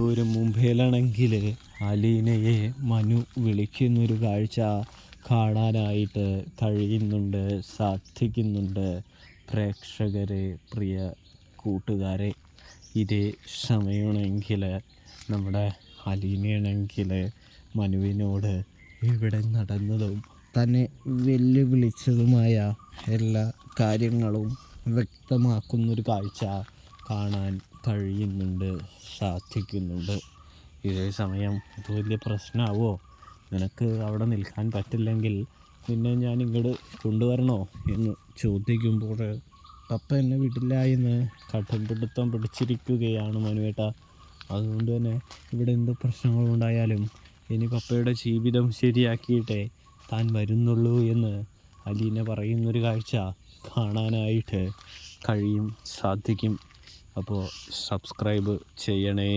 ഒരു മുംബൈയിലാണെങ്കിൽ അലീനയെ മനു വിളിക്കുന്നൊരു കാഴ്ച കാണാനായിട്ട് കഴിയുന്നുണ്ട്, സാധിക്കുന്നുണ്ട്. പ്രേക്ഷകരെ, പ്രിയ കൂട്ടുകാരെ, ഇതേ സമയമാണെങ്കിൽ നമ്മുടെ അലീനയാണെങ്കിൽ മനുവിനോട് ഇവിടെ നടന്നതും തന്നെ വെല്ലുവിളിച്ചതുമായ എല്ലാ കാര്യങ്ങളും വ്യക്തമാക്കുന്നൊരു കാഴ്ച കാണാൻ കഴിയുന്നുണ്ട്, സാധിക്കുന്നുണ്ട്. ഇതേ സമയം ഇത് വലിയ പ്രശ്നമാവോ? നിനക്ക് അവിടെ നിൽക്കാൻ പറ്റില്ലെങ്കിൽ പിന്നെ ഞാൻ ഇങ്ങോട്ട് കൊണ്ടുവരണോ എന്ന് ചോദിക്കുമ്പോൾ പപ്പ എന്നെ വിടില്ല എന്ന് കടും പിടുത്തം പിടിച്ചിരിക്കുകയാണ് മനുവേട്ട. അതുകൊണ്ട് തന്നെ ഇവിടെ എന്ത് പ്രശ്നങ്ങളുണ്ടായാലും ഇനി പപ്പയുടെ ജീവിതം ശരിയാക്കിയിട്ടേ താൻ വരുന്നുള്ളൂ എന്ന് അലീന പറയുന്നൊരു കാഴ്ച കാണാനായിട്ട് കഴിയും, സാധിക്കും. അപ്പോൾ സബ്സ്ക്രൈബ് ചെയ്യണേ.